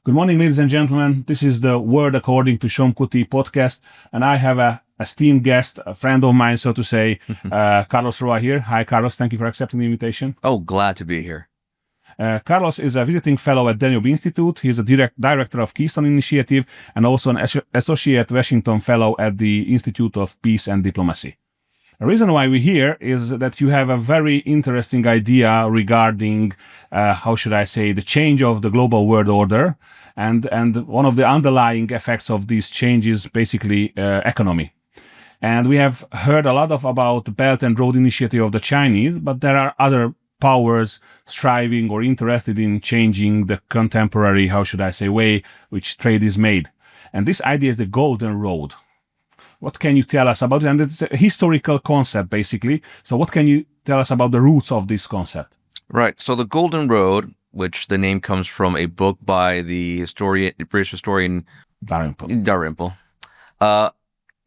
Good morning, ladies and gentlemen. This is the Word According to Shomkuti podcast, and I have a esteemed guest, a friend of mine, so to say, Carlos Roa here. Hi, Carlos. Thank you for accepting the invitation. Oh, glad to be here. Carlos is a visiting fellow at Danube Institute. He is a director of Keystone Initiative and also an associate Washington fellow at the Institute of Peace and Diplomacy. The reason why we're here is that you have a very interesting idea regarding, how should I say, the change of the global world order. And one of the underlying effects of these changes, basically economy. And we have heard a lot about the Belt and Road Initiative of the Chinese, but there are other powers striving or interested in changing the contemporary, how should I say, way which trade is made. And this idea is the Golden Road. What can you tell us about it? And it's a historical concept, basically. So what can you tell us about the roots of this concept? Right. So the Golden Road, which the name comes from a book by the British historian Dalrymple,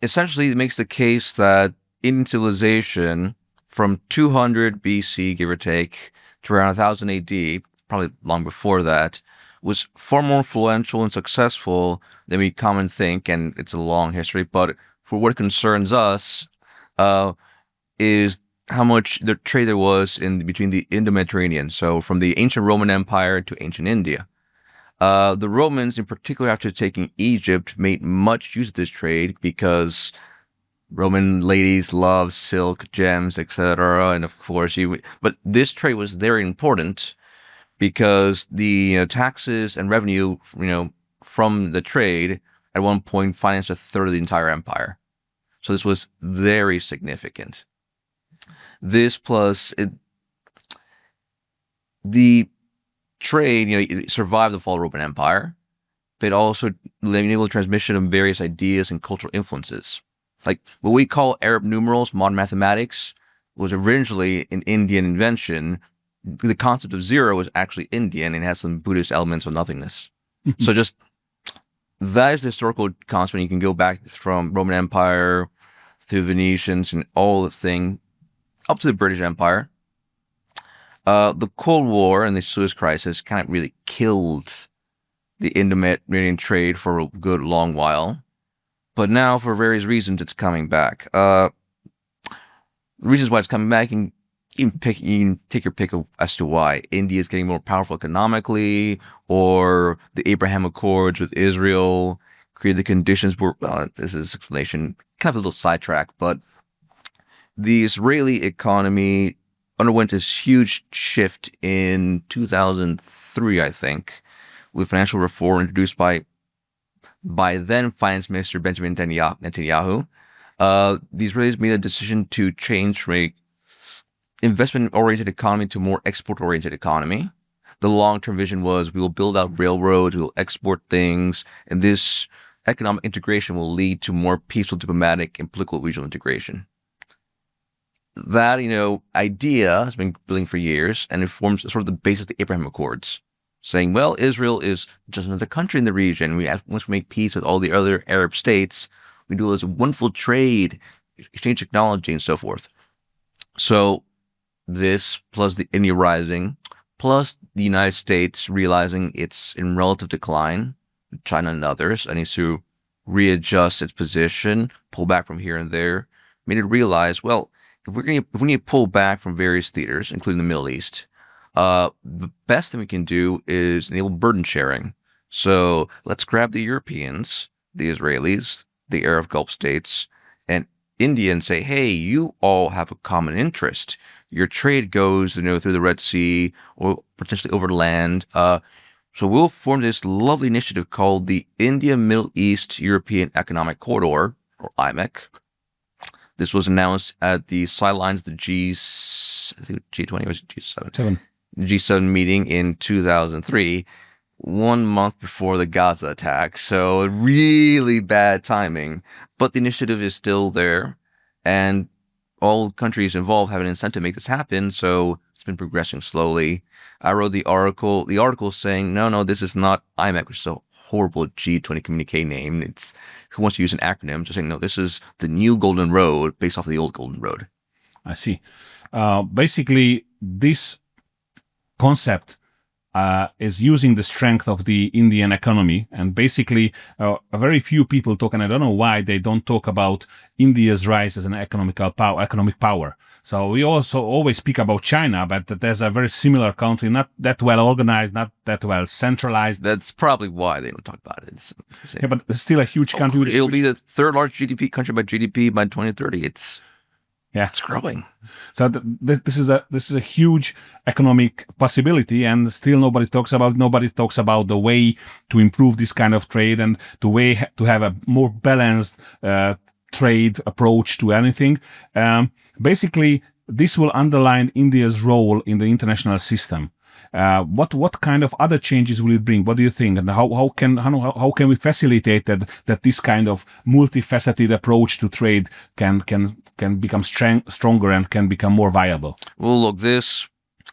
essentially makes the case that Indian civilization from 200 BC, give or take, to around 1000 AD, probably long before that, was far more influential and successful than we commonly think, and it's a long history, but for what concerns us, is how much the trade there was between the Indo-Mediterranean, so from the ancient Roman Empire to ancient India. The Romans, in particular, after taking Egypt, made much use of this trade because Roman ladies loved silk, gems, etc. And of course, but this trade was very important because the taxes and revenue, from the trade at one point financed a third of the entire empire. So this was very significant. This plus the trade, it survived the fall of the Roman Empire, but it also enabled the transmission of various ideas and cultural influences. Like what we call Arab numerals, modern mathematics, was originally an Indian invention. The concept of zero was actually Indian and has some Buddhist elements of nothingness. So just that is the historical concept. You can go back from Roman Empire through Venetians and all the thing up to the British Empire. The Cold War and the Suez Crisis kind of really killed the Indo-Mediterranean trade for a good long while. But now, for various reasons, it's coming back. The reasons why it's coming back, you can take your pick as to why. India is getting more powerful economically, or the Abraham Accords with Israel created the conditions where, well, this is explanation, kind of a little sidetrack, but the Israeli economy underwent this huge shift in 2003, I think, with financial reform introduced by then Finance Minister Benjamin Netanyahu. The Israelis made a decision to change from a investment-oriented economy to a more export-oriented economy. The long-term vision was we will build out railroads, we will export things, and this economic integration will lead to more peaceful, diplomatic, and political regional integration. That, idea has been building for years, and it forms sort of the basis of the Abraham Accords, saying, well, Israel is just another country in the region. Once we make peace with all the other Arab states, we do this wonderful trade, exchange technology, and so forth. So this, plus the India rising, plus the United States realizing it's in relative decline, China and others, and needs to readjust its position, pull back from here and there, made it realize, well, if we need to pull back from various theaters, including the Middle East, the best thing we can do is enable burden sharing. So let's grab the Europeans, the Israelis, the Arab Gulf states, and India and say, hey, you all have a common interest. Your trade goes, through the Red Sea or potentially over land. So we'll form this lovely initiative called the India Middle East European Economic Corridor, or IMEC. This was announced at the sidelines of the G20 or G7? G7 meeting in 2003, 1 month before the Gaza attack. So really bad timing. But the initiative is still there, and all countries involved have an incentive to make this happen. So it's been progressing slowly. I wrote the article saying, no, this is not IMEC, which is a horrible G20 communique name. It's who wants to use an acronym, just saying, no, this is the new Golden Road based off of the old Golden Road. I see. Basically, this concept is using the strength of the Indian economy. And basically, a very few people talk, and I don't know why they don't talk about India's rise as an economic power. So we also always speak about China, but there's a very similar country, not that well organized, not that well centralized. That's probably why they don't talk about it. Yeah, but it's still a huge country. It'll be the third largest GDP country by GDP by 2030. It's growing. So this is a huge economic possibility, and still nobody talks about the way to improve this kind of trade and the way to have a more balanced trade approach to anything. Basically, this will underline India's role in the international system. What kind of other changes will it bring? What do you think? And how can we facilitate that this kind of multifaceted approach to trade can become stronger and can become more viable? Well, look,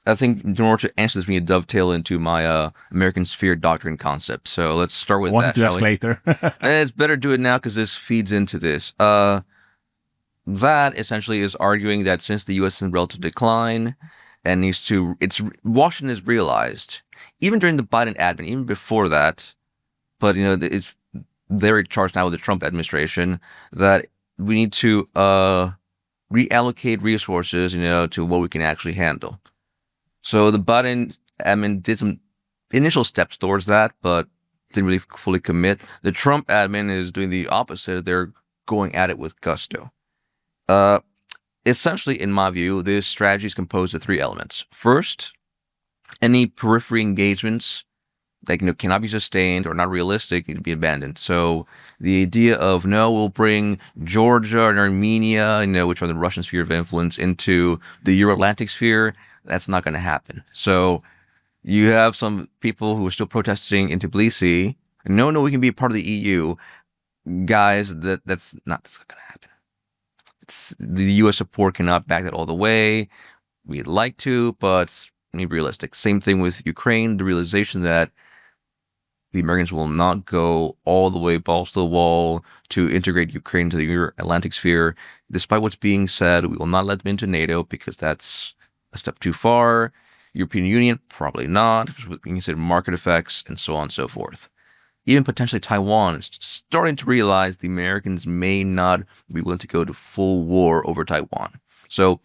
I think in order to answer this, we need to dovetail into my American sphere doctrine concept. So let's start with that. I want to ask later. It's better do it now because this feeds into this. That essentially is arguing that since the U.S. is in relative decline and Washington has realized, even during the Biden admin, even before that, but they're charged now with the Trump administration, that we need to reallocate resources, to what we can actually handle. So the Biden admin did some initial steps towards that, but didn't really fully commit. The Trump admin is doing the opposite. They're going at it with gusto. Essentially, in my view, this strategy is composed of three elements. First, any periphery engagements that cannot be sustained or not realistic need to be abandoned. So the idea of we'll bring Georgia and Armenia, which are the Russian sphere of influence, into the Euro-Atlantic sphere, that's not going to happen. So you have some people who are still protesting in Tbilisi. No, we can be a part of the EU. Guys, that's not going to happen. The U.S. support cannot back that all the way. We'd like to, but be realistic. Same thing with Ukraine, the realization that the Americans will not go all the way balls to the wall to integrate Ukraine into the Euro-Atlantic sphere. Despite what's being said, we will not let them into NATO because that's a step too far. European Union, probably not. We can consider market effects and so on and so forth. Even potentially Taiwan is starting to realize the Americans may not be willing to go to full war over Taiwan. So,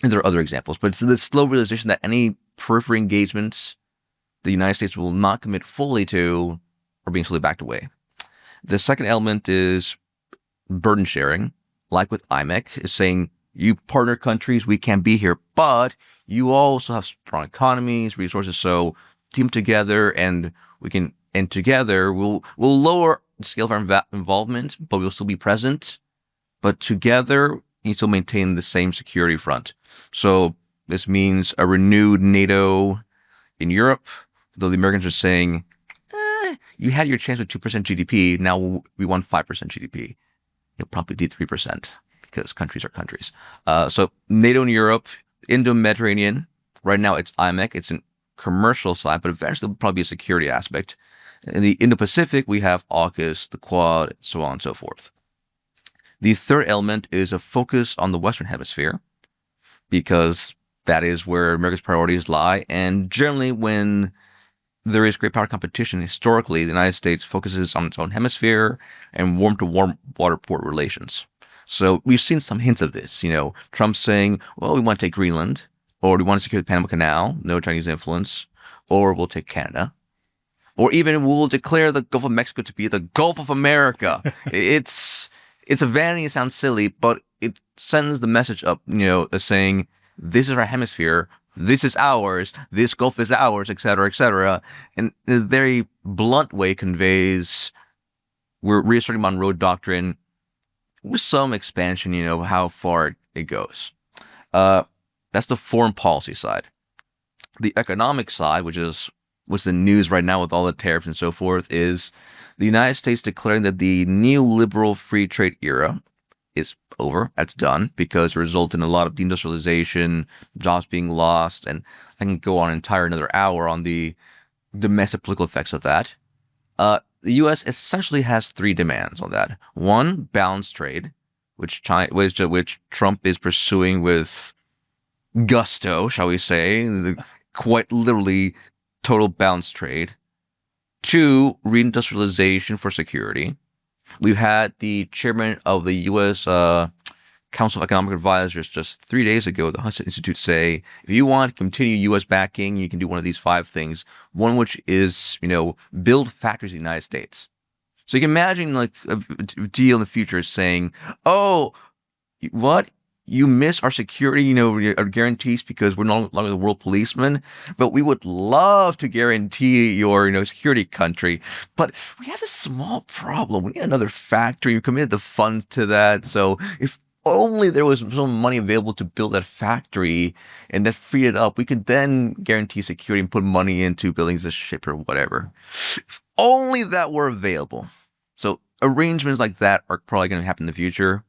and there are other examples, but it's the slow realization that any periphery engagements the United States will not commit fully to are being slowly backed away. The second element is burden sharing, like with IMEC, is saying, you partner countries, we can't be here, but you also have strong economies, resources, so team together and together we'll lower the scale of our involvement, but we'll still be present. But together, you still maintain the same security front. So this means a renewed NATO in Europe, though the Americans are saying, you had your chance with 2% GDP, now we want 5% GDP. You'll probably do 3% because countries are countries. So NATO in Europe, Indo-Mediterranean, right now it's IMEC, it's a commercial side, but eventually there'll probably be a security aspect. In the Indo-Pacific, we have AUKUS, the Quad, so on and so forth. The third element is a focus on the Western Hemisphere, because that is where America's priorities lie. And generally, when there is great power competition, historically, the United States focuses on its own hemisphere and warm-to-warm water port relations. So we've seen some hints of this. Trump saying, well, we want to take Greenland, or we want to secure the Panama Canal, no Chinese influence, or we'll take Canada. Or even we'll declare the Gulf of Mexico to be the Gulf of America. It's a vanity, it sounds silly, but it sends the message up, saying, this is our hemisphere, this is ours, this Gulf is ours, etc., etc. And in a very blunt way conveys, we're reasserting Monroe Doctrine with some expansion, how far it goes. That's the foreign policy side. The economic side, which is what's the news right now with all the tariffs and so forth, is the United States declaring that the neoliberal free trade era is over. That's done, because it resulted in a lot of deindustrialization, jobs being lost, and I can go on another hour on the domestic political effects of that. The U.S. essentially has three demands on that. One, balanced trade, which Trump is pursuing with gusto, shall we say, quite literally total balanced trade. 2, reindustrialization for security. We've had the chairman of the U.S. Council of Economic Advisors just 3 days ago, the Hudson Institute, say, if you want to continue U.S. backing, you can do one of these 5 things. One which is, build factories in the United States. So you can imagine like a deal in the future saying, oh, what? You miss our security, our guarantees because we're no longer the world policeman, but we would love to guarantee your, security country. But we have this small problem. We need another factory. We committed the funds to that. So if only there was some money available to build that factory and that freed it up, we could then guarantee security and put money into building this ship or whatever. If only that were available. So arrangements like that are probably going to happen in the future.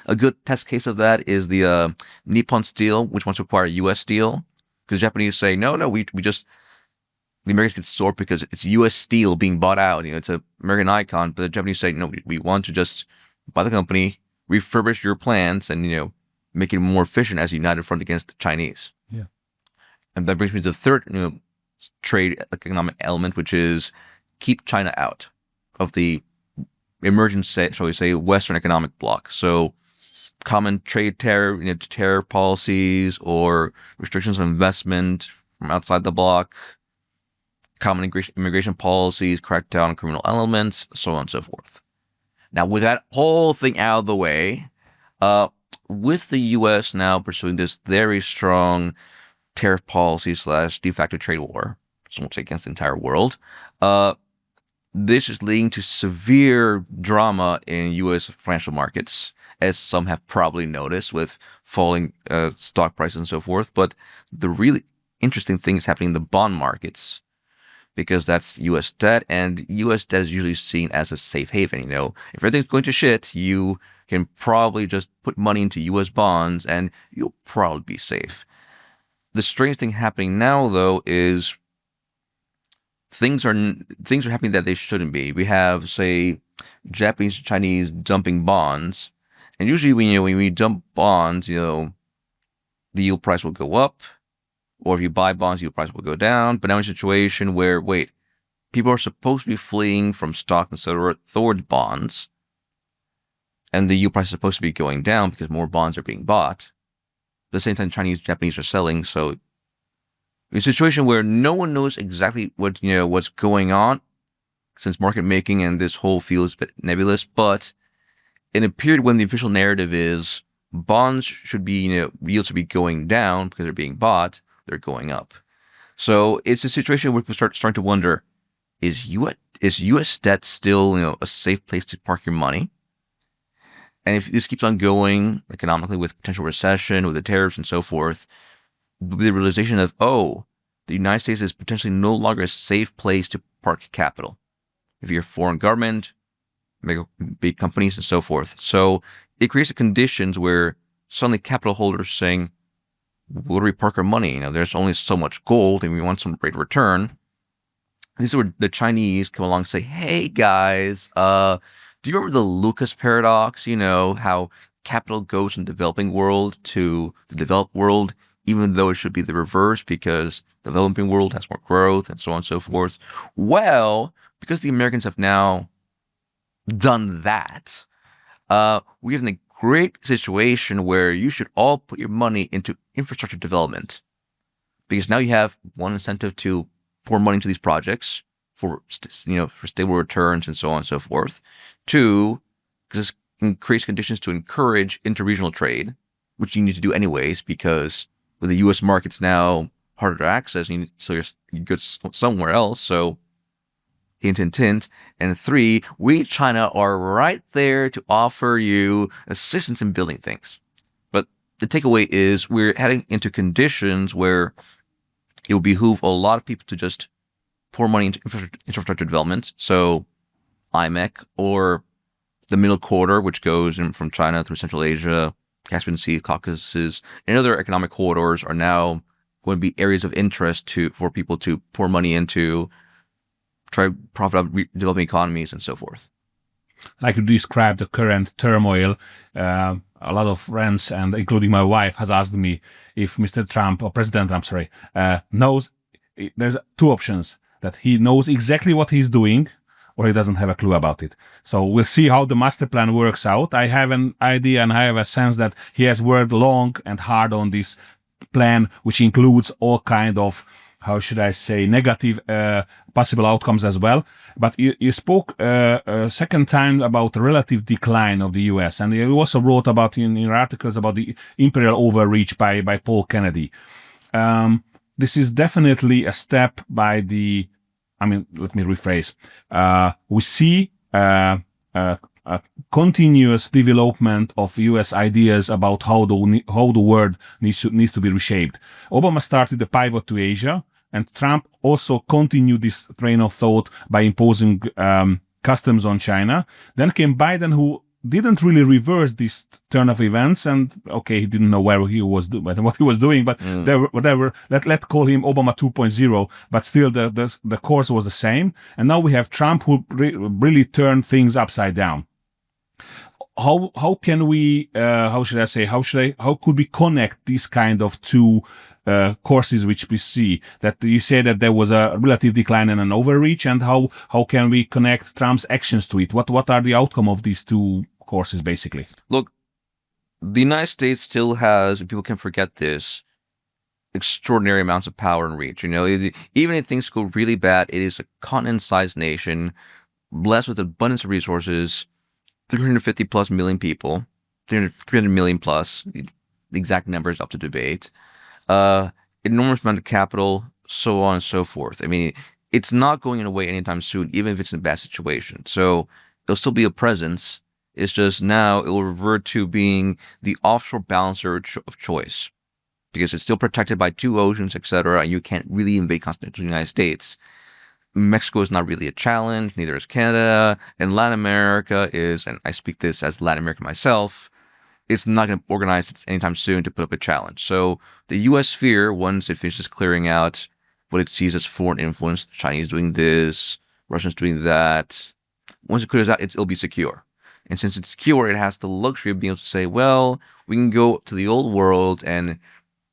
A good test case of that is the Nippon Steel, which wants to acquire U.S. Steel, because the Japanese say, no, the Americans get sore because it's U.S. Steel being bought out. It's an American icon, but the Japanese say, no, we want to just buy the company, refurbish your plants, and make it more efficient as a united front against the Chinese. Yeah, and that brings me to the third trade economic element, which is keep China out of the emerging, shall we say, Western economic bloc. So common trade tariff policies or restrictions on investment from outside the bloc, common immigration policies, crack down on criminal elements, so on and so forth. Now, with that whole thing out of the way, with the U.S. now pursuing this very strong tariff policy / de facto trade war, so won't say against the entire world, this is leading to severe drama in U.S. financial markets, as some have probably noticed with falling stock prices and so forth. But the really interesting thing is happening in the bond markets, because that's U.S. debt, and U.S. debt is usually seen as a safe haven. If everything's going to shit, you can probably just put money into U.S. bonds and you'll probably be safe. The strange thing happening now, though, is things are happening that they shouldn't be. We have, say, Japanese, Chinese dumping bonds, and usually when we dump bonds, the yield price will go up, or if you buy bonds, yield price will go down. But now in a situation where, people are supposed to be fleeing from stock and so toward bonds, and the yield price is supposed to be going down because more bonds are being bought. At the same time, Chinese, Japanese are selling, so in a situation where no one knows exactly what's going on, since market making and this whole field is a bit nebulous, but in a period when the official narrative is bonds should be, yields should be going down because they're being bought, they're going up. So it's a situation where people starting to wonder, is U.S. debt still, a safe place to park your money? And if this keeps on going economically with potential recession, with the tariffs and so forth, the realization of, the United States is potentially no longer a safe place to park capital. If you're a foreign government, big companies and so forth. So it creates the conditions where suddenly capital holders are saying, where do we park our money? There's only so much gold and we want some rate of return. This is where the Chinese come along and say, hey guys, do you remember the Lucas paradox? How capital goes from the developing world to the developed world, even though it should be the reverse because the developing world has more growth and so on and so forth. Well, because the Americans have now done that, we have a great situation where you should all put your money into infrastructure development, because now you have one incentive to pour money into these projects for stable returns and so on and so forth. 2, because this creates conditions to encourage interregional trade, which you need to do anyways, because with the U.S. markets now harder to access, you need to sell your goods somewhere else. So, hint, hint, hint. And 3, we, China, are right there to offer you assistance in building things. But the takeaway is we're heading into conditions where it will behoove a lot of people to just pour money into infrastructure development. So, IMEC, or the middle corridor, which goes in from China through Central Asia, Caspian Sea, Caucasus, and other economic corridors are now going to be areas of interest for people to pour money into, try to profit out developing economies and so forth. Like you described the current turmoil, a lot of friends, and including my wife, has asked me if Mr. Trump, or President Trump, knows there's two options: that he knows exactly what he's doing, or he doesn't have a clue about it. So we'll see how the master plan works out. I have an idea and I have a sense that he has worked long and hard on this plan, which includes all kind of, how should I say, negative possible outcomes as well. But you spoke a second time about the relative decline of the US, and you also wrote about in your articles about the imperial overreach by Paul Kennedy. This is definitely a step by the, I mean, let me rephrase. We see a continuous development of U.S. ideas about how the world needs to be reshaped. Obama started the pivot to Asia, and Trump also continued this train of thought by imposing customs on China. Then came Biden, who didn't really reverse this turn of events, and okay, he didn't know where he was what he was doing, but whatever. Let's call him Obama 2.0, but still the course was the same. And now we have Trump, who really turned things upside down. How can we how could we connect these kind of two courses which we see? That you say that there was a relative decline and an overreach, and how can we connect Trump's actions to it? What are the outcome of these two courses, basically? Look, the United States still has, people can forget this, extraordinary amounts of power and reach. Even if things go really bad, it is a continent-sized nation, blessed with abundance of resources, 350 plus million people, 300 million plus, the exact number is up to debate, enormous amount of capital, so on and so forth. I mean, it's not going away anytime soon, even if it's in a bad situation. So there'll still be a presence. It's just now it will revert to being the offshore balancer of choice, because it's still protected by two oceans, etc., and you can't really invade continental United States. Mexico is not really a challenge, neither is Canada, and Latin America is, and I speak this as Latin American myself, it's not going to organize anytime soon to put up a challenge. So the U.S. sphere, once it finishes clearing out what it sees as foreign influence, the Chinese doing this, Russians doing that, once it clears out, it'll be secure. And since it's secure, it has the luxury of being able to say, well, we can go to the old world and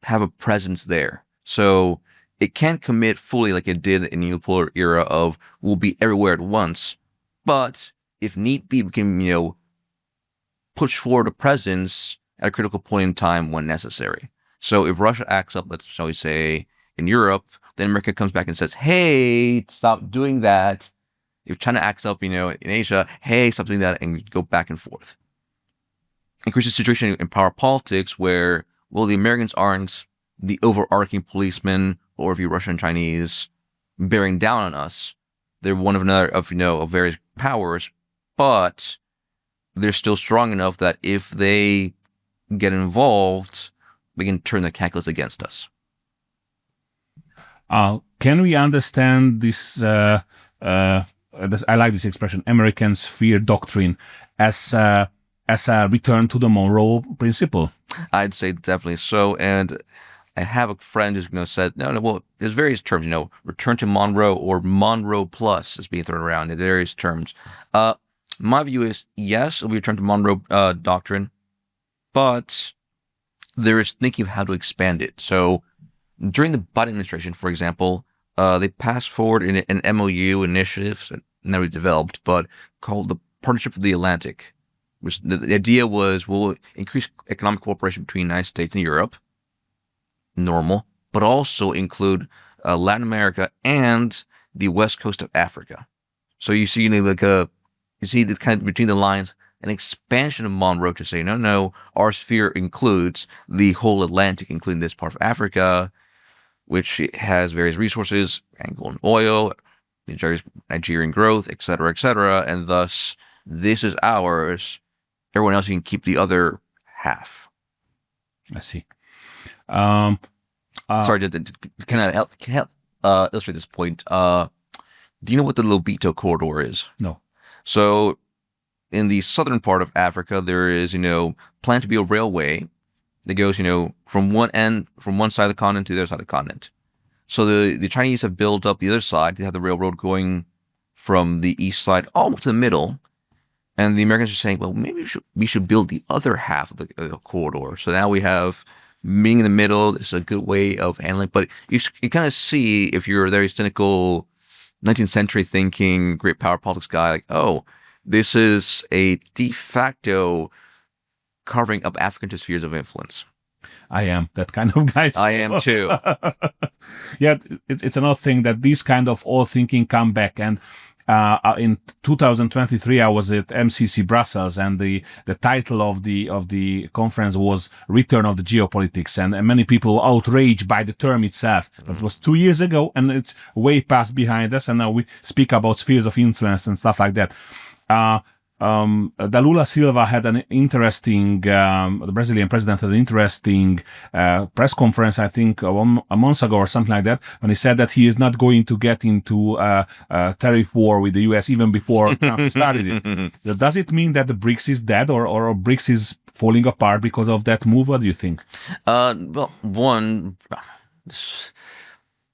have a presence there. So it can't commit fully like it did in the unipolar era of we'll be everywhere at once. But if need be, we can, push forward a presence at a critical point in time when necessary. So if Russia acts up, let's shall we say, in Europe, then America comes back and says, hey, stop doing that. If China acts up, in Asia, hey, stop doing that, and go back and forth. It creates a situation in power politics where, well, the Americans aren't the overarching policemen, or if you're Russian and Chinese, bearing down on us. They're one of another of various powers, but they're still strong enough that if they get involved, we can turn the calculus against us. Can we understand this? I like this expression, American sphere doctrine, as a return to the Monroe Principle? I'd say definitely so. And I have a friend who's said, no, well, there's various terms, return to Monroe or Monroe Plus is being thrown around in various terms. My view is, yes, it'll be return to Monroe doctrine, but there is thinking of how to expand it. So during the Biden administration, for example, they passed forward an MOU initiative, never developed, but called the Partnership of the Atlantic, which the idea was we'll increase economic cooperation between the United States and Europe, normal, but also include Latin America and the west coast of Africa. So you see, you see the kind of between the lines, an expansion of Monroe to say, no, our sphere includes the whole Atlantic, including this part of Africa, which has various resources, Angolan oil, Nigerian growth, etc., and thus this is ours. Everyone else, you can keep the other half. I see. Sorry, can I help illustrate this point? Do you know what the Lobito corridor is? No. So in the southern part of Africa, there is, planned to be a railway that goes, from one side of the continent to the other side of the continent. So the Chinese have built up the other side. They have the railroad going from the east side almost to the middle. And the Americans are saying, well, maybe we should build the other half of the corridor. So now we have meeting in the middle is a good way of handling. But you kind of see, if you're a very cynical 19th century thinking great power politics guy, like, oh, this is a de facto carving up Africa into spheres of influence. I am that kind of guy. I am too. Yeah, it's another thing that these kind of old thinking come back. And in 2023, I was at MCC Brussels, and the title of the conference was "Return of the Geopolitics," and many people were outraged by the term itself. But it was 2 years ago, and it's way past behind us, and now we speak about spheres of influence and stuff like that. The Lula Silva had an interesting, the Brazilian president had an interesting press conference, I think, a month ago or something like that, when he said that he is not going to get into a tariff war with the US even before Trump started it. Does it mean that the BRICS is dead, or BRICS is falling apart because of that move? What do you think? Well, one,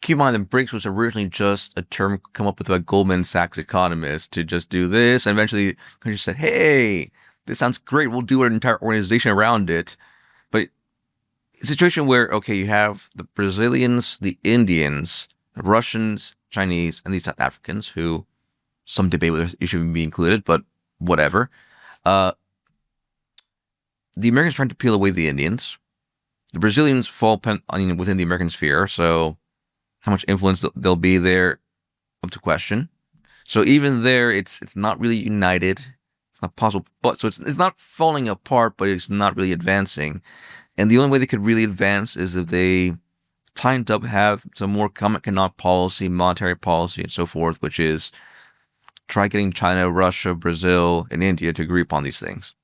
keep in mind that BRICS was originally just a term come up with by Goldman Sachs economists to just do this. And eventually countries said, hey, this sounds great. We'll do an entire organization around it. But it's a situation where, okay, you have the Brazilians, the Indians, the Russians, Chinese, and the South Africans, who some debate whether it should be included, but whatever. The Americans trying to peel away the Indians. The Brazilians fall within the American sphere, so how much influence there'll be there, up to question. So even there, it's not really united. It's not possible, but so it's not falling apart, but it's not really advancing. And the only way they could really advance is if they tightened up, have some more common economic policy, monetary policy, and so forth, which is try getting China, Russia, Brazil, and India to agree upon these things.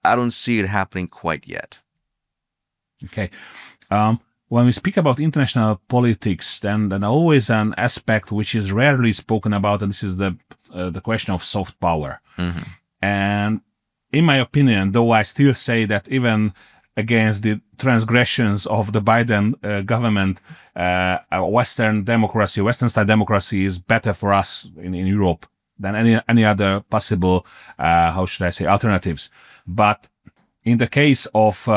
I don't see it happening quite yet. Okay. When we speak about international politics, then always an aspect which is rarely spoken about, and this is the question of soft power. Mm-hmm. And in my opinion, though I still say that even against the transgressions of the Biden government, Western democracy, Western-style democracy is better for us in Europe than any other possible, how should I say, alternatives. But in the case of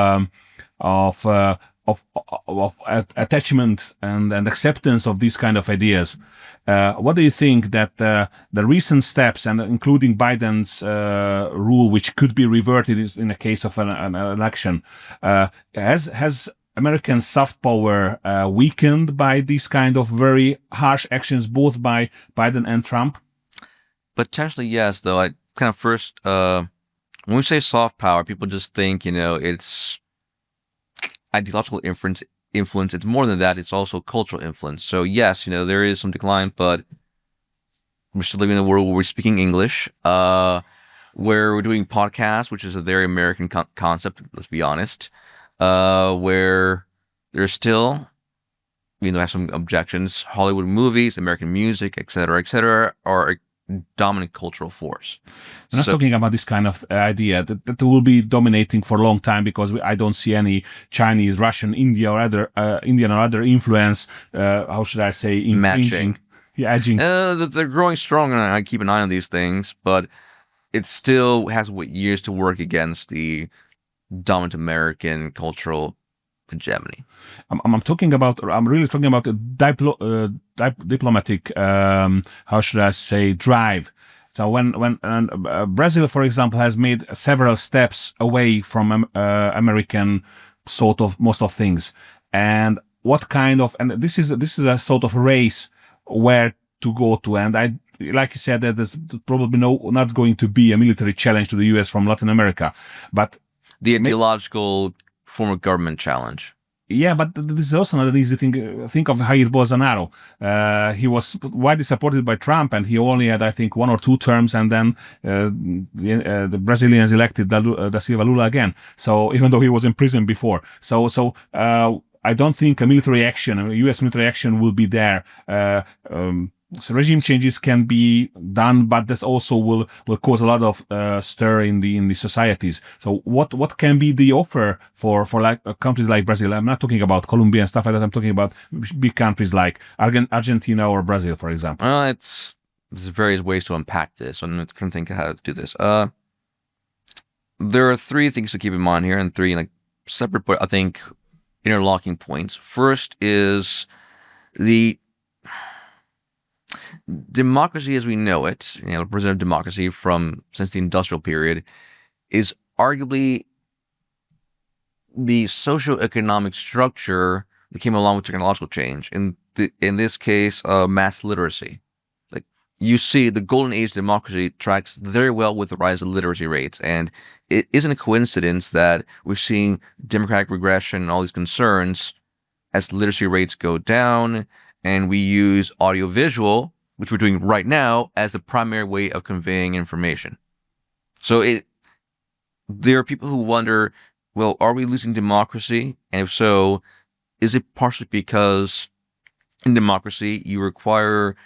attachment and acceptance of these kind of ideas, what do you think that the recent steps, and including Biden's rule, which could be reverted in the case of an election, has American soft power weakened by these kind of very harsh actions, both by Biden and Trump? Potentially, yes. Though I kind of first, when we say soft power, people just think it's ideological influence. It's more than that. It's also cultural influence. So yes, there is some decline, but we're still living in a world where we're speaking English, where we're doing podcasts, which is a very American concept. Let's be honest. Where there's still, I have some objections. Hollywood movies, American music, etc., are a dominant cultural force. I'm not talking about this kind of idea that will be dominating for a long time, because I don't see any Chinese, Russian, Indian or other influence. How should I say? Matching. Yeah, edging. They're growing strong, and I keep an eye on these things, but it still has years to work against the dominant American cultural hegemony. I'm really talking about the diplomatic, how should I say, drive. So when Brazil, for example, has made several steps away from American sort of most of things, and this is a sort of race where to go to, and like you said, that there's probably not going to be a military challenge to the US from Latin America, but the ideological form of government challenge. Yeah, but this is also not an easy thing. Think of Jair Bolsonaro. He was widely supported by Trump, and he only had, I think, 1 or 2 terms, and then the Brazilians elected Da Silva Lula again. So even though he was in prison before, I don't think a military action, a U.S. military action, will be there. So regime changes can be done, but this also will cause a lot of stir in the societies. So what can be the offer for like countries like Brazil? I'm not talking about Colombia and stuff like that. I'm talking about big countries like Argentina or Brazil, for example. There's various ways to unpack this. I'm trying to think how to do this. There are 3 things to keep in mind here, and 3 separate, but I think interlocking points. First is the democracy as we know it, representative democracy since the industrial period, is arguably the socioeconomic structure that came along with technological change. In this case, mass literacy. Like, you see, the golden age of democracy tracks very well with the rise of literacy rates, and it isn't a coincidence that we're seeing democratic regression and all these concerns as literacy rates go down, and we use audiovisual, which we're doing right now, as the primary way of conveying information. So there are people who wonder, well, are we losing democracy? And if so, is it partially because in democracy you require,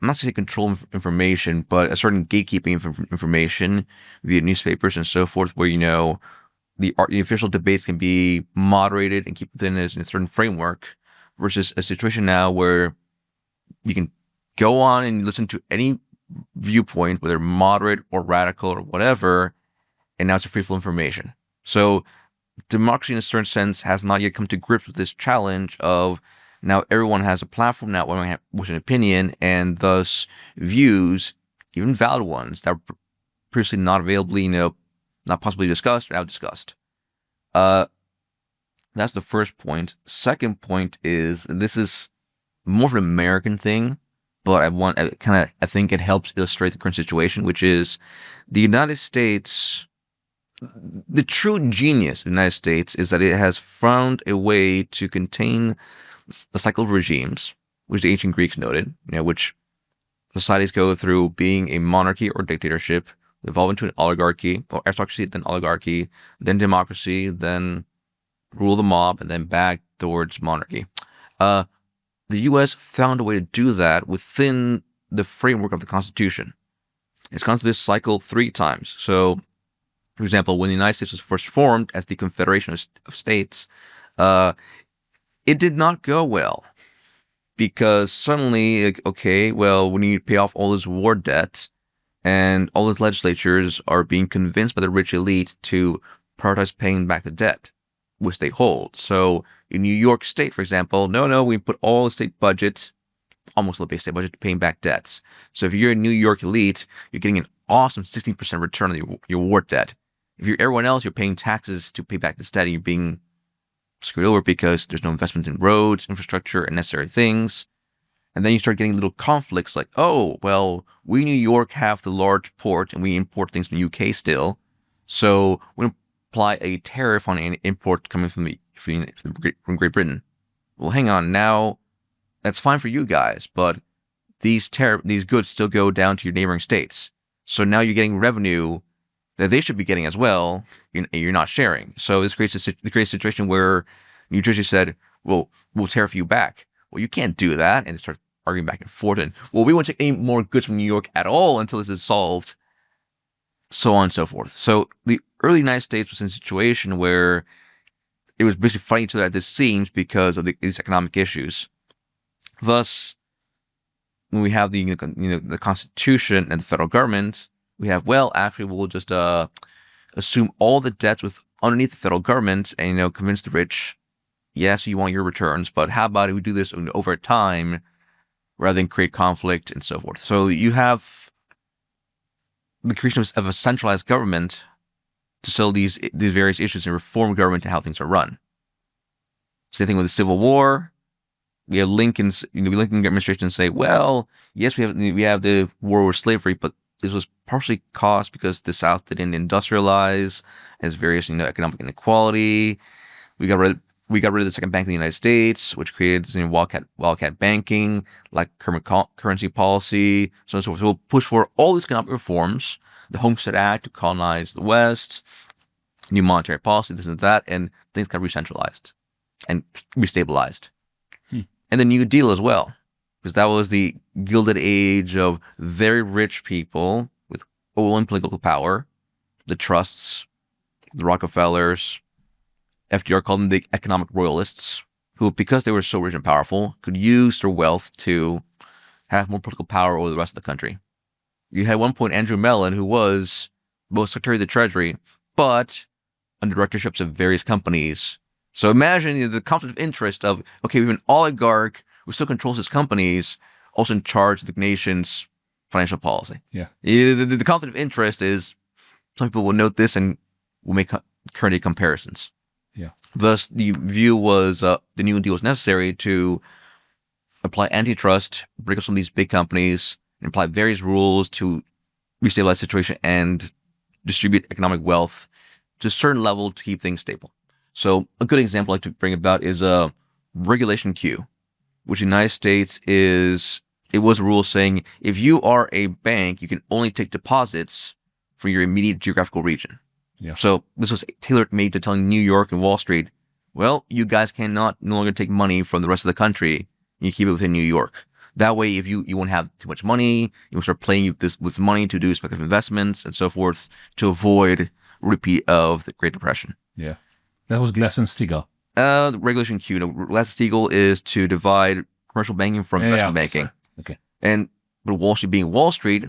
I'm not saying control of information, but a certain gatekeeping of information via newspapers and so forth, where the official debates can be moderated and keep within a certain framework, versus a situation now where you can go on and listen to any viewpoint, whether moderate or radical or whatever, and now it's a free flow of information. So democracy in a certain sense has not yet come to grips with this challenge of now everyone has a platform, now everyone has an opinion, and thus views, even valid ones, that were previously not availably, not possibly discussed or now discussed. That's the first point. Second point is, this is more of an American thing, but I think it helps illustrate the current situation, which is the United States. The true genius of the United States is that it has found a way to contain the cycle of regimes, which the ancient Greeks noted, which societies go through being a monarchy or dictatorship, evolve into an oligarchy, or aristocracy, then oligarchy, then democracy, then rule the mob, and then back towards monarchy. The U.S. found a way to do that within the framework of the Constitution. It's gone through this cycle 3 times. So, for example, when the United States was first formed as the Confederation of States, it did not go well, because suddenly, okay, well, we need to pay off all this war debt, and all those legislatures are being convinced by the rich elite to prioritize paying back the debt, which they hold. So in New York State, for example, no, we put all the state budget, almost the base state budget, to paying back debts. So if you're a New York elite, you're getting an awesome 16% return on your war debt. If you're everyone else, you're paying taxes to pay back this debt, and you're being screwed over because there's no investment in roads, infrastructure, and necessary things. And then you start getting little conflicts like, oh, well, we New York have the large port and we import things from the UK still. So we apply a tariff on any import coming from Great Britain. Well, hang on, now that's fine for you guys, but these goods still go down to your neighboring states. So now you're getting revenue that they should be getting as well. You're not sharing. So this creates a situation where New Jersey said, well, we'll tariff you back. Well, you can't do that. And they start arguing back and forth. And, well, we won't take any more goods from New York at all until this is solved. So on and so forth. So the early United States was in a situation where it was basically fighting each other at the seams because of these economic issues. Thus, when we have the Constitution and the federal government, we have, well, actually, we'll just assume all the debts underneath the federal government and, convince the rich, yes, you want your returns, but how about if we do this over time rather than create conflict and so forth. So you have the creation of a centralized government to settle these various issues and reform government and how things are run. Same thing with the Civil War. We have Lincoln's Lincoln administration say, well, yes, we have the war with slavery, but this was partially caused because the South didn't industrialize, as various economic inequality. We got rid of the second bank in the United States, which created wildcat banking, like currency policy, so on and so forth. So we'll push for all these economic reforms, the Homestead Act to colonize the West, new monetary policy, this and that, and things got re-centralized and restabilized. And the New Deal as well, because that was the Gilded Age of very rich people with oil and political power, the trusts, the Rockefellers. FDR called them the economic royalists, who, because they were so rich and powerful, could use their wealth to have more political power over the rest of the country. You had at one point Andrew Mellon, who was both Secretary of the Treasury, but under directorships of various companies. So imagine the conflict of interest of, okay, we have an oligarch who still controls his companies, also in charge of the nation's financial policy. Yeah. The conflict of interest is, some people will note this and will make current day comparisons. Yeah. Thus, the view was the New Deal was necessary to apply antitrust, break up some of these big companies, and apply various rules to restabilize the situation and distribute economic wealth to a certain level to keep things stable. So a good example I like to bring about is Regulation Q, which in the United States it was a rule saying if you are a bank, you can only take deposits from your immediate geographical region. Yeah. So this was tailored made to telling New York and Wall Street, well, you guys cannot no longer take money from the rest of the country. You keep it within New York. That way, if you won't have too much money, you will start playing with money to do speculative investments and so forth to avoid repeat of the Great Depression. Yeah. That was Glass-Steagall. Regulation Q. Glass-Steagall is to divide commercial banking from investment banking. Okay. But Wall Street being Wall Street,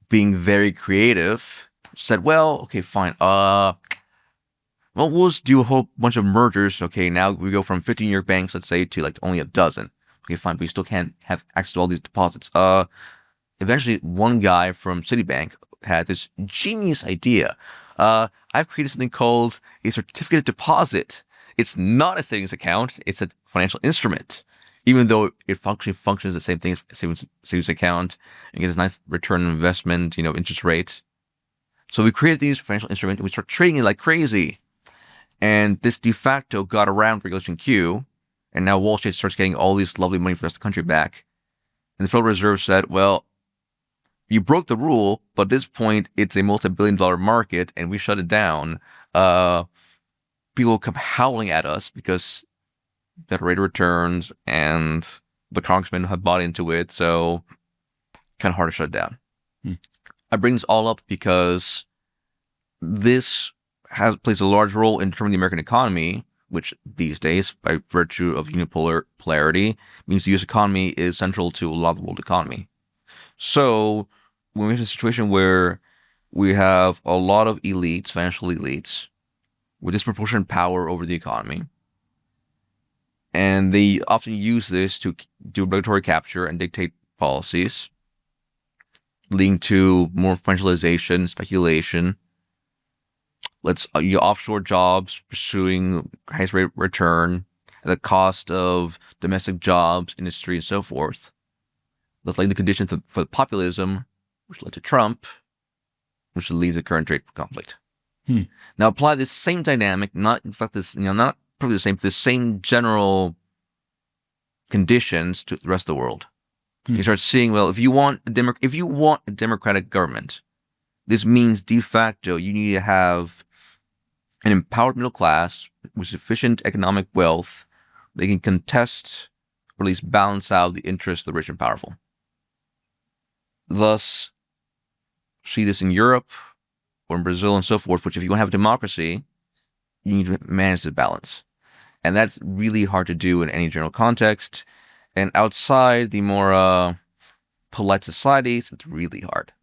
being very creative, said, well, okay, fine. Well, we'll just do a whole bunch of mergers. Okay, now we go from 15 New York banks, let's say, to like only a dozen. Okay, fine, but we still can't have access to all these deposits. Eventually, one guy from Citibank had this genius idea. I've created something called a certificate of deposit. It's not a savings account. It's a financial instrument, even though it functions the same thing as a savings account and gets a nice return on investment, interest rate. So we created these financial instruments and we start trading it like crazy. And this de facto got around Regulation Q. And now Wall Street starts getting all these lovely money for the rest of the country back. And the Federal Reserve said, well, you broke the rule, but at this point, it's a multi-billion-dollar market, and we shut it down. People come howling at us because better rate of returns, and the congressmen have bought into it, so kind of hard to shut down. I bring this all up because this plays a large role in determining the American economy, which these days, by virtue of unipolar polarity, means the U.S. economy is central to a lot of the world economy. So when we have a situation where we have a lot of elites, financial elites, with disproportionate power over the economy, and they often use this to do regulatory capture and dictate policies, leading to more financialization, speculation. Offshore jobs pursuing highest rate of return at the cost of domestic jobs, industry, and so forth. That's like the conditions for populism, which led to Trump, which leads to the current trade conflict. Now apply this same dynamic, not exactly this, not probably the same, the same general conditions to the rest of the world. You start seeing, well, if you want a democratic government, this means de facto you need to have an empowered middle class with sufficient economic wealth. They can contest or at least balance out the interests of the rich and powerful. Thus, see this in Europe or in Brazil and so forth, which if you want to have democracy, you need to manage the balance. And that's really hard to do in any general context. And outside the more polite societies, it's really hard.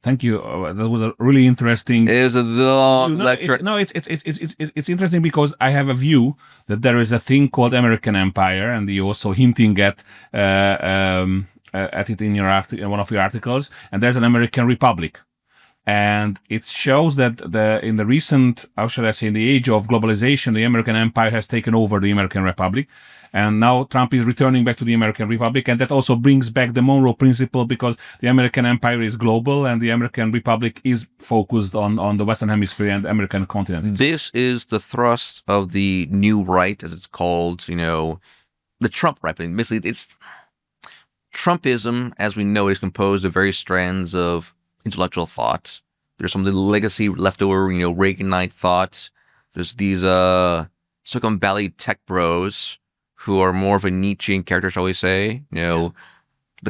Thank you. That was a really interesting. It was a long lecture. It's interesting because I have a view that there is a thing called American Empire, and you also hinting at it in in one of your articles. And there's an American Republic, and it shows that in the recent, how should I say, in the age of globalization, the American Empire has taken over the American Republic. And now Trump is returning back to the American Republic. And that also brings back the Monroe Principle, because the American Empire is global and the American Republic is focused on the Western Hemisphere and the American continent. This is the thrust of the new right, as it's called, the Trump right. But basically, it's Trumpism, as we know, is composed of various strands of intellectual thought. There's some of the legacy leftover, Reaganite thought. There's these Silicon Valley tech bros who are more of a Nietzschean character, shall we say? The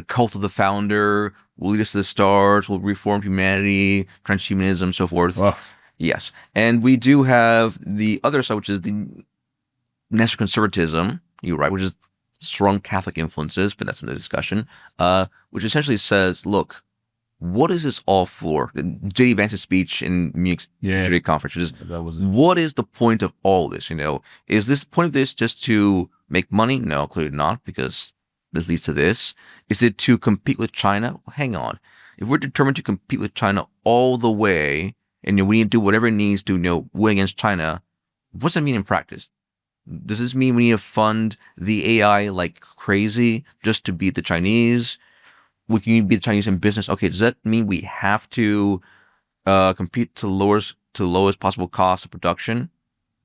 cult of the founder will lead us to the stars, will reform humanity, transhumanism, so forth. Wow. Yes. And we do have the other side, which is the national conservatism, which is strong Catholic influences, but that's another discussion, which essentially says, look, what is this all for? J.D. Vance's speech in Munich Security Conference, which is, what is the point of all this? Is this point of this just to make money? No, clearly not, because this leads to this. Is it to compete with China? Well, hang on. If we're determined to compete with China all the way, and we need to do whatever it needs to, win against China, what's that mean in practice? Does this mean we need to fund the AI like crazy just to beat the Chinese? We can beat the Chinese in business. Okay, does that mean we have to compete to lowest possible cost of production,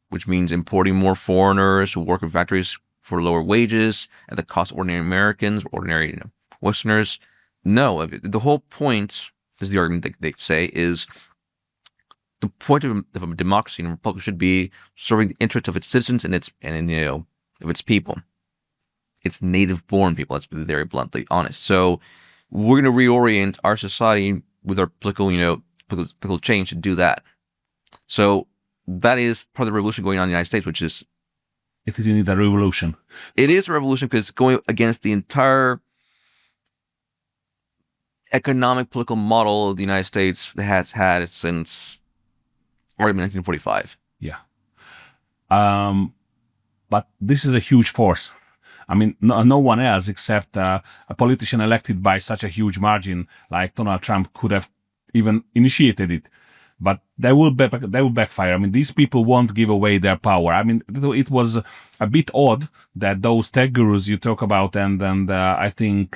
which means importing more foreigners who work in factories for lower wages at the cost of ordinary Americans, ordinary Westerners? No, the whole point, this is the argument they say, is the point of a democracy and a republic should be serving the interests of its citizens and of its people, its native-born people. Let's be very bluntly honest. So we're going to reorient our society with our political change to do that. So that is part of the revolution going on in the United States, which is... It is indeed a revolution. It is a revolution because it's going against the entire economic political model of the United States that has had since argument 1945. Yeah. But this is a huge force. I mean, no one else except a politician elected by such a huge margin like Donald Trump could have even initiated it. But they will backfire. I mean, these people won't give away their power. I mean, it was a bit odd that those tech gurus you talk about, and I think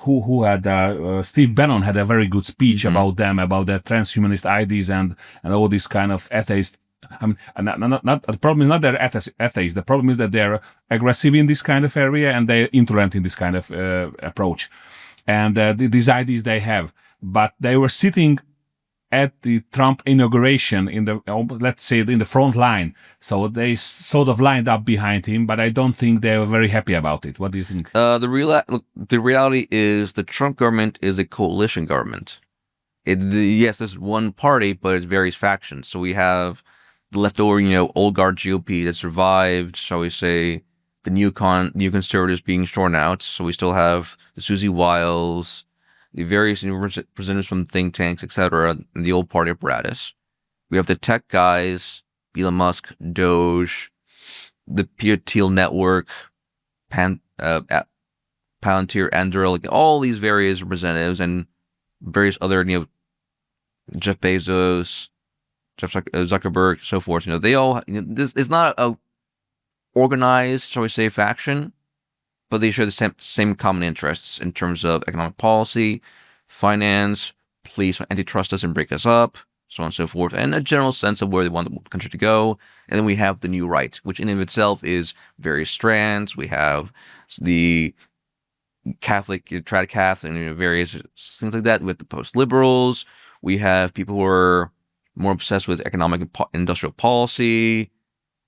who had Steve Bannon had a very good speech about them, about their transhumanist ideas and all this kind of atheist. I mean, not the problem is not they're atheists. The problem is that they're aggressive in this kind of area and they're intolerant in this kind of approach. And these ideas they have, but they were sitting at the Trump inauguration in the front line. So they sort of lined up behind him, but I don't think they were very happy about it. What do you think? The reality is the Trump government is a coalition government. Yes, there's one party, but it's various factions. So we have the leftover, old guard GOP that survived, shall we say, the new conservatives being shorn out. So we still have the Susie Wiles, the various representatives from think tanks, etc., and the old party apparatus. We have the tech guys, Elon Musk, Doge, the Peter Thiel network, Palantir, Anduril, all these various representatives, and various other, Jeff Bezos, Jeff Zuckerberg, so forth. They all. This is not a organized, shall we say, faction, but they share the same common interests in terms of economic policy, finance, police, antitrust doesn't break us up, so on and so forth, and a general sense of where they want the country to go. And then we have the new right, which in and of itself is various strands. We have the Catholic, Trad-Caths, and various things like that with the post-liberals. We have people who are more obsessed with economic and industrial policy,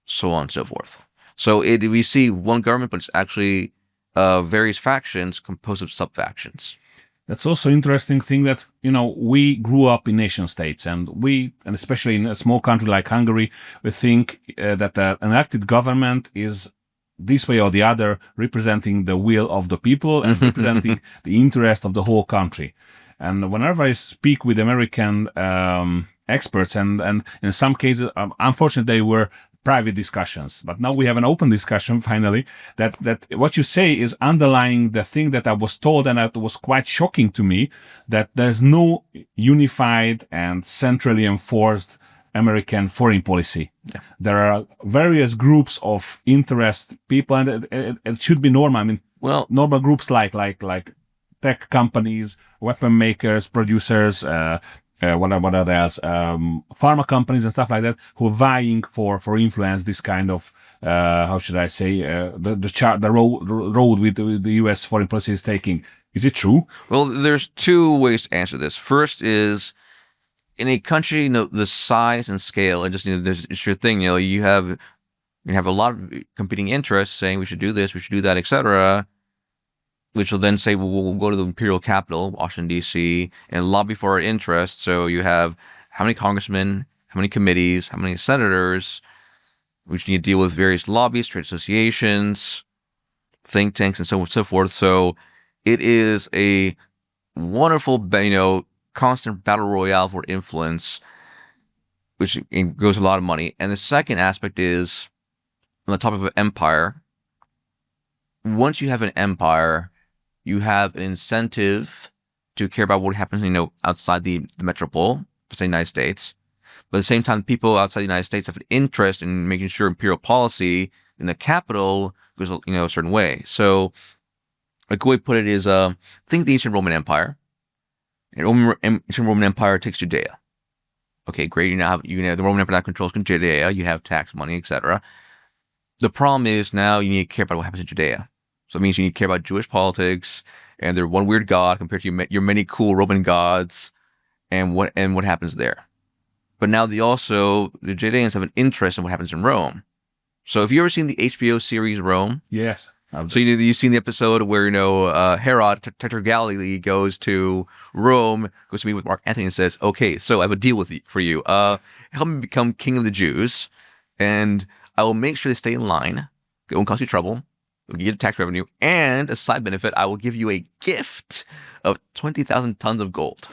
so on and so forth. So we see one government, but it's actually various factions composed of sub-factions. That's also interesting thing that, we grew up in nation states, and especially in a small country like Hungary, we think that an elected government is this way or the other representing the will of the people and representing the interest of the whole country. And whenever I speak with American experts, and in some cases, unfortunately, they were private discussions, but now we have an open discussion finally, that what you say is underlying the thing that I was told, and that was quite shocking to me, that there's no unified and centrally enforced American foreign policy. Yeah. There are various groups of interest people, and it should be normal. I mean, normal groups like tech companies, weapon makers, producers, what are those? Pharma companies and stuff like that, who are vying for influence. This kind of how should I say the road with the U.S. foreign policy is taking. Is it true? Well, there's two ways to answer this. First is, in a country, the size and scale, and just it's your thing. You have a lot of competing interests saying we should do this, we should do that, etc., which will then say, well, we'll go to the imperial capital, Washington, D.C., and lobby for our interests. So you have how many congressmen, how many committees, how many senators, which need to deal with various lobbies, trade associations, think tanks, and so on and so forth. So it is a wonderful, constant battle royale for influence, which goes a lot of money. And the second aspect is on the topic of empire. Once you have an empire, you have an incentive to care about what happens, outside the metropole, say the United States. But at the same time, people outside the United States have an interest in making sure imperial policy in the capital goes, a certain way. So a good way to put it is, think the ancient Roman Empire. And ancient Roman Empire takes Judea. Okay, great. You have the Roman Empire that controls Judea. You have tax money, etc. The problem is now you need to care about what happens in Judea. So it means you need to care about Jewish politics and their one weird god compared to your many cool Roman gods, and what happens there. But now the Judeans have an interest in what happens in Rome. So have you ever seen the HBO series Rome? Yes. So you've seen the episode where Herod Tetrarch Galilee goes to Rome, goes to meet with Mark Antony and says, "Okay, so I have a deal for you. Help me become king of the Jews, and I will make sure they stay in line. It won't cost you trouble. We'll give you tax revenue, and a side benefit, I will give you a gift of 20,000 tons of gold."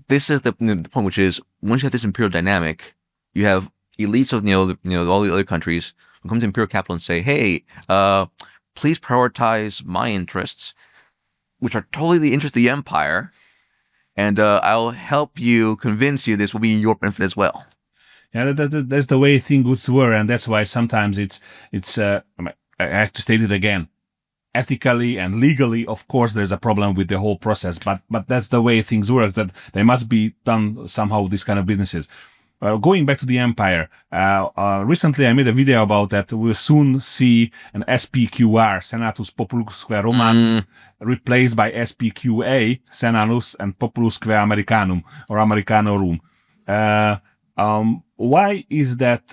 This is the point, which is once you have this imperial dynamic, you have elites of all the other countries who come to imperial capital and say, "Hey, please prioritize my interests, which are totally the interest of the empire, and I'll help you convince you this will be in your benefit as well." Yeah, that's the way things were, and that's why sometimes it's. I have to state it again. Ethically and legally, of course, there's a problem with the whole process, but that's the way things work. That they must be done somehow. These kind of businesses. Going back to the empire, recently I made a video about that. We'll soon see an SPQR, Senatus Populusque Romanum, replaced by SPQA, Senatus and Populusque Americanum, or Americanorum. Why is that,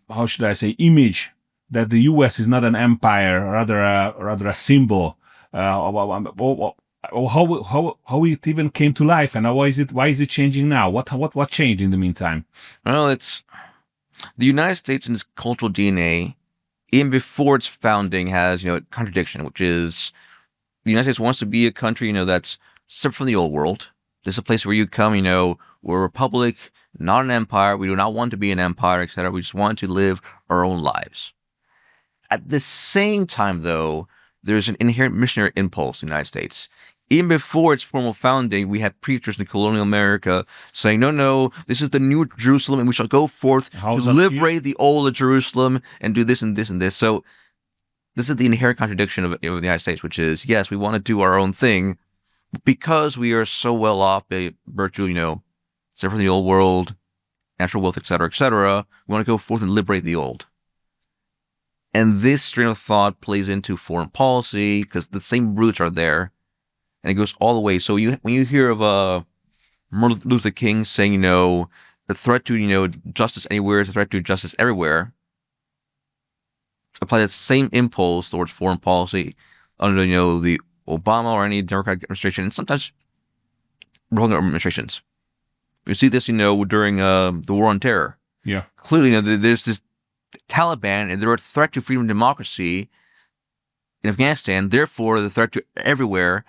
how should I say, image that the US is not an empire, rather a symbol? How it even came to life, and why is it changing now? What changed in the meantime? Well, it's the United States and its cultural DNA, even before its founding, has contradiction, which is the United States wants to be a country that's separate from the old world. This is a place where you come, we're a republic, not an empire. We do not want to be an empire, etc. We just want to live our own lives. At the same time, though, there's an inherent missionary impulse in the United States. Even before its formal founding, we had preachers in colonial America saying, no, this is the new Jerusalem, and we shall go forth to liberate the old Jerusalem and do this and this and this. So this is the inherent contradiction of the United States, which is, yes, we want to do our own thing, but because we are so well off by virtue, except for the old world, natural wealth, etc., we want to go forth and liberate the old. And this strain of thought plays into foreign policy because the same roots are there. And it goes all the way. So when you hear of Martin Luther King saying, the threat to, justice anywhere is a threat to justice everywhere, apply that same impulse towards foreign policy under, the Obama or any Democratic administration, and sometimes Republican administrations. You see this, during the War on Terror. Yeah. Clearly, there's this Taliban, and they're a threat to freedom and democracy in Afghanistan, therefore the threat to everywhere,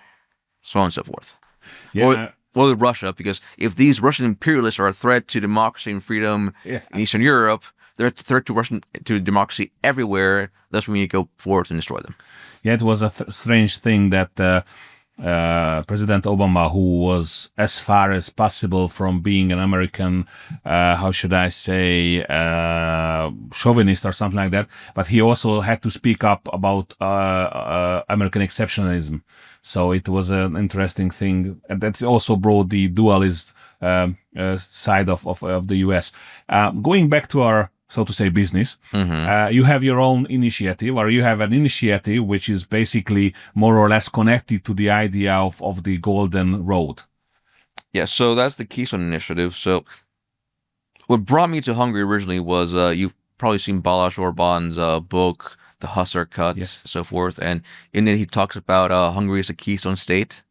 so on and so forth. Yeah. Or with Russia, because if these Russian imperialists are a threat to democracy and freedom in Eastern Europe, they're a threat to democracy everywhere. Thus, we need to go forward and destroy them. Yeah, it was a strange thing that President Obama, who was as far as possible from being an American, how should I say, chauvinist or something like that, but he also had to speak up about American exceptionalism. So it was an interesting thing, and that also brought the dualist side of the US. Going back to our, so to say, business, you have your own initiative, or you have an initiative which is basically more or less connected to the idea of the Golden Road. Yeah, so that's the Keystone Initiative. So what brought me to Hungary originally was, you've probably seen Balázs Orbán's book, The Hussar Cut, so forth. And in it, he talks about Hungary as a Keystone State.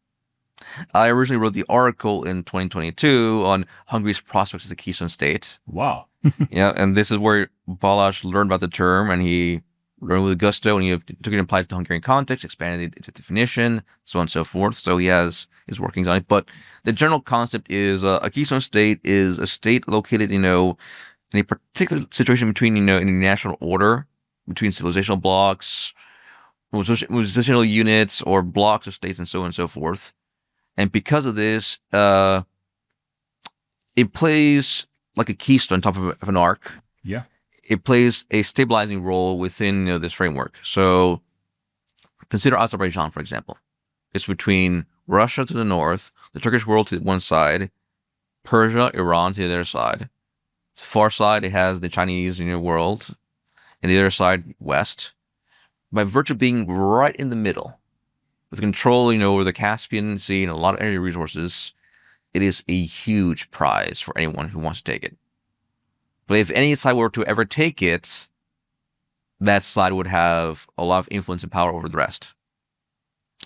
I originally wrote the article in 2022 on Hungary's prospects as a Keystone State. Wow. Yeah, and this is where Balázs learned about the term, and he learned with gusto, and took it and applied it to Hungarian context, expanded its definition, so on and so forth. So he has his workings on it. But the general concept is a keystone state is a state located, in a particular situation between, in a national order, between civilizational blocks, positional units, or blocks of states, and so on and so forth. And because of this, it plays like a keystone on top of an arc. Yeah. It plays a stabilizing role within this framework. So consider Azerbaijan, for example. It's between Russia to the north, the Turkish world to one side, Persia, Iran to the other side. The far side, it has the Chinese world, and the other side, west. By virtue of being right in the middle, with control, over the Caspian Sea and a lot of energy resources, it is a huge prize for anyone who wants to take it. But if any side were to ever take it, that side would have a lot of influence and power over the rest.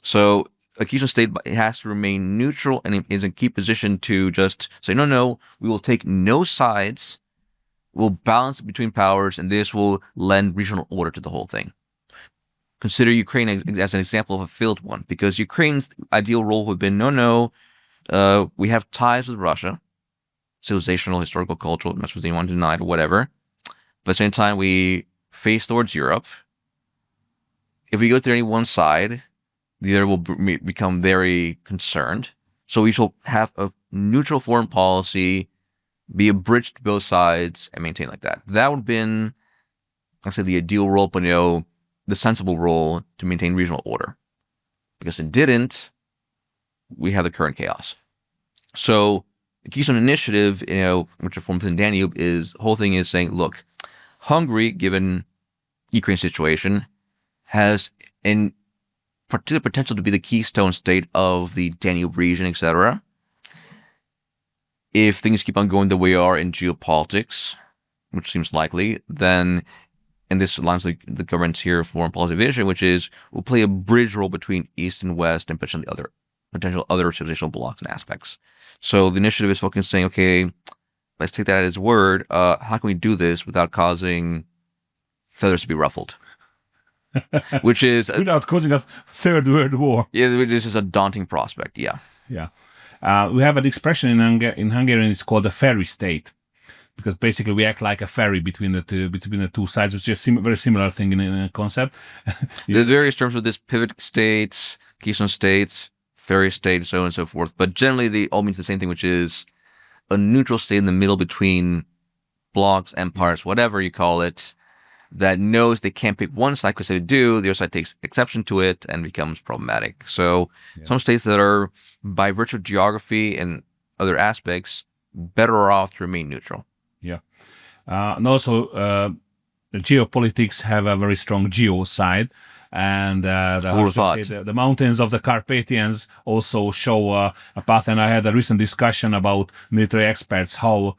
So a keystone state has to remain neutral and is in a key position to just say, no, we will take no sides, we'll balance between powers, and this will lend regional order to the whole thing. Consider Ukraine as an example of a failed one, because Ukraine's ideal role would have been, we have ties with Russia, civilizational, historical, cultural, that's what they want to deny or whatever. But at the same time, we face towards Europe. If we go to any one side, the other will become very concerned. So we shall have a neutral foreign policy, be a bridge to both sides, and maintain like that. That would have been, I'd say, the ideal role, but the sensible role to maintain regional order. Because it didn't, we have the current chaos. So the Keystone Initiative, which reforms in Danube, the whole thing is saying, look, Hungary, given Ukraine's situation, has in particular potential to be the keystone state of the Danube region, etc. If things keep on going the way they are in geopolitics, which seems likely, then, and this aligns with the government's here foreign policy vision, which is will play a bridge role between East and West and potential other civilizational blocks and aspects. So the initiative is focusing, saying, okay, let's take that as word. How can we do this without causing feathers to be ruffled? Which is without causing a third world war. Yeah, this is a daunting prospect. Yeah. Yeah. We have an expression in Hungarian. It's called a ferry state, because basically we act like a ferry between the two sides, which is a very similar thing in a concept. There are various terms of this: pivot states, keystone states, ferry state, so on and so forth. But generally, they all mean the same thing, which is a neutral state in the middle between blocks, empires, whatever you call it, that knows they can't pick one side, because if they do, the other side takes exception to it and becomes problematic. So some states that are, by virtue of geography and other aspects, better off to remain neutral. Yeah. And also, geopolitics have a very strong geo side. And the mountains of the Carpathians also show a path. And I had a recent discussion about military experts, how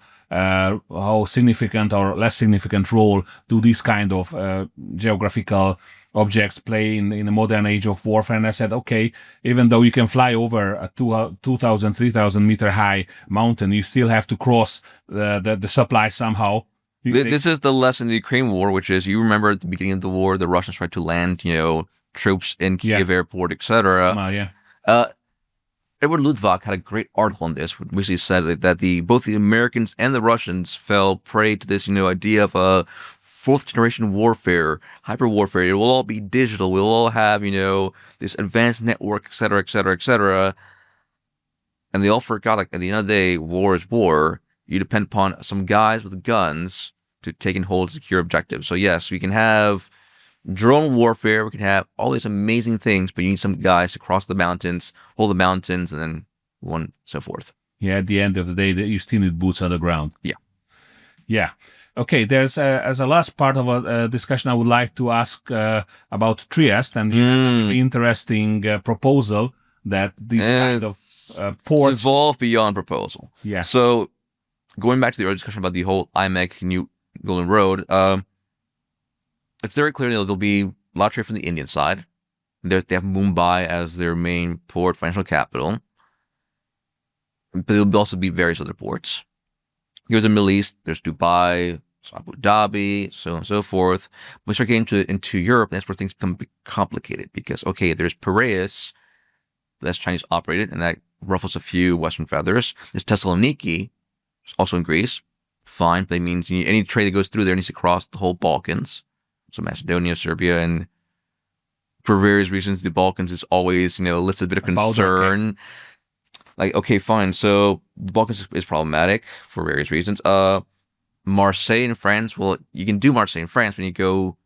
significant or less significant role do these kind of geographical objects play in the modern age of warfare. And I said, okay, even though you can fly over a 2,000, 3,000 meter high mountain, you still have to cross the supply somehow. This is the lesson in the Ukraine war, which is, you remember at the beginning of the war, the Russians tried to land, troops in Kiev airport, etc. Edward Luttwak had a great article on this, which basically said that both the Americans and the Russians fell prey to this, idea of a fourth generation warfare, hyper warfare. It will all be digital. We'll all have, this advanced network, etc., etc., etc. And they all forgot, like, at the end of the day, war is war. You depend upon some guys with guns to take and hold secure objectives. So yes, we can have drone warfare, we can have all these amazing things, but you need some guys to cross the mountains, hold the mountains, and then on so forth. Yeah, at the end of the day, you still need boots on the ground. Yeah. Yeah. Okay, there's as a last part of a discussion, I would like to ask about Trieste and the interesting proposal that these kind of ports... It's evolved beyond proposal. Yeah. So going back to the earlier discussion about the whole IMEC New Golden Road, it's very clear there'll be a lot of trade from the Indian side. They have Mumbai as their main port, financial capital. But there'll also be various other ports. Here's the Middle East. There's Dubai, so Abu Dhabi, so on and so forth. When we start getting into Europe, that's where things become complicated because, okay, there's Piraeus, that's Chinese operated, and that ruffles a few Western feathers. There's Thessaloniki, also in Greece. Fine, but that means any trade that goes through there needs to cross the whole Balkans. So Macedonia, Serbia, and for various reasons, the Balkans is always, listed a bit of concern. Like, okay, fine. So the Balkans is problematic for various reasons. Marseille in France, well, you can do Marseille in France when you go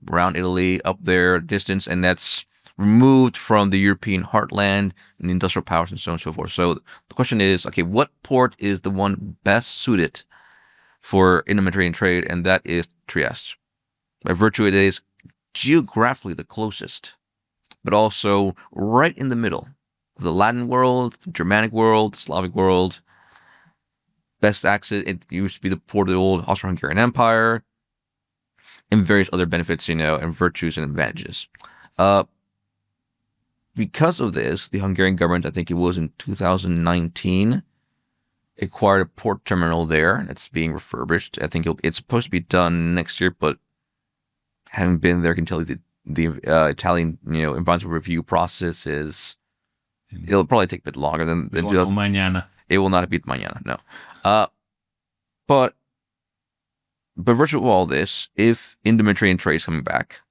around Italy, up there, distance, and that's removed from the European heartland and the industrial powers and so on and so forth. So the question is, okay, what port is the one best suited for Indo-Mediterranean trade? And that is Trieste. By virtue, it is geographically the closest, but also right in the middle of the Latin world, the Germanic world, the Slavic world. Best access, it used to be the port of the old Austro-Hungarian Empire, and various other benefits, and virtues and advantages. Because of this, the Hungarian government, I think it was in 2019, acquired a port terminal there. It's being refurbished. I think it's supposed to be done next year, but having been there, I can tell you the Italian, environmental review process it'll probably take a bit longer than mañana. It will not be mañana, no. But virtue of all this, if Indo-Mediterranean trade is coming back,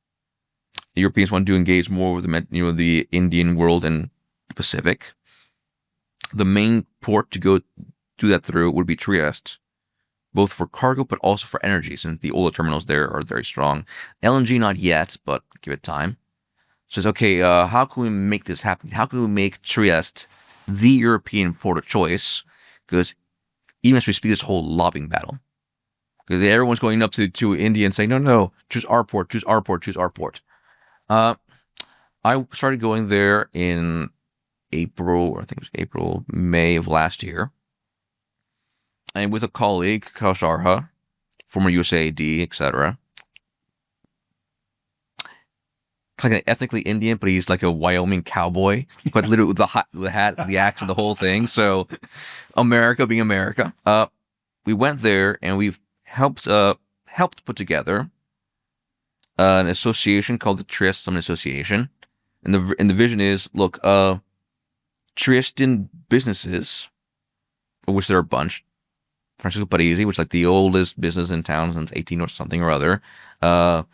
the Europeans want to engage more with the Indian world and the Pacific. The main port to go do that through would be Trieste, both for cargo but also for energy, since the oil terminals there are very strong. LNG not yet, but give it time. So it's okay. How can we make this happen? How can we make Trieste the European port of choice? Because even as we speak, this whole lobbying battle, because everyone's going up to India and saying, no, choose our port, choose our port, choose our port. I started going there in April, or I think it was April, May of last year. And with a colleague, Carlos Roa, former USAID, etc. Kind of ethnically Indian, but he's like a Wyoming cowboy, but literally with the hat, the axe, and the whole thing. So, America being America. We went there and we've helped put together an association called the Trieste Summit Association, and the vision is, look, Triestean businesses, of which there are a bunch. Francesco Parisi, which is like the oldest business in town since 18 or something or other. One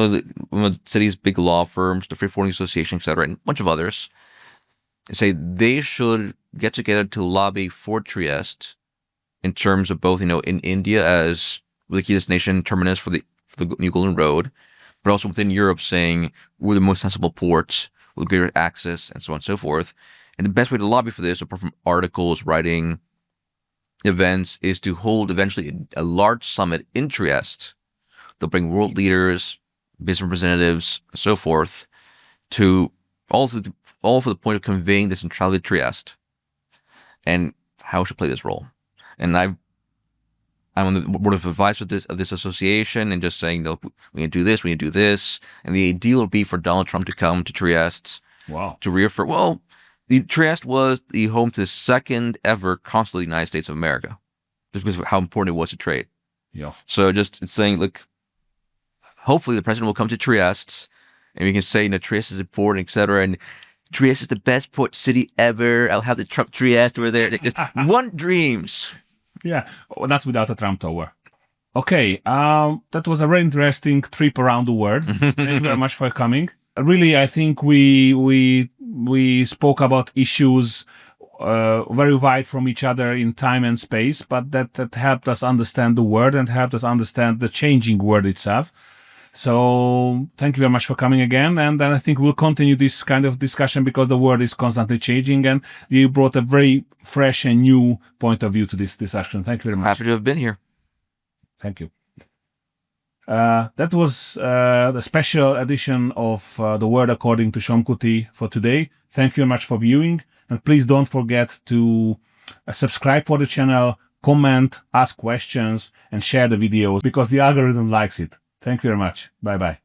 of the city's big law firms, the Free Forwarding Association, etc., and a bunch of others, say they should get together to lobby for Trieste in terms of both, in India as the key destination terminus for the New Golden Road, but also within Europe saying we're the most sensible port with greater access and so on and so forth. And the best way to lobby for this, apart from articles, writing, events, is to hold eventually a large summit in Trieste. They'll bring world leaders, business representatives, and so forth, to all for the point of conveying the centrality of Trieste and how it should play this role. And I'm on the board of advisors of this association, and just saying, no, we need to do this, we need to do this. And the ideal would be for Donald Trump to come to Trieste. Wow. To reaffirm, well, Trieste was the home to the second ever consulate of the United States of America, just because of how important it was to trade. Yeah. So it's saying, look, hopefully the president will come to Trieste, and we can say, Trieste is important, etc. And Trieste is the best port city ever. I'll have the Trump Trieste over there. Just one dreams. Yeah, not without a Trump Tower. Okay, that was a very interesting trip around the world. Thank you very much for coming. Really, I think we spoke about issues very wide from each other in time and space, but that helped us understand the world and helped us understand the changing world itself. So thank you very much for coming again. And then I think we'll continue this kind of discussion because the world is constantly changing, and you brought a very fresh and new point of view to this discussion. Thank you very much. Happy to have been here. Thank you. That was the special edition of The World According to Shomkuti for today. Thank you very much for viewing. And please don't forget to subscribe for the channel, comment, ask questions, and share the videos because the algorithm likes it. Thank you very much. Bye-bye.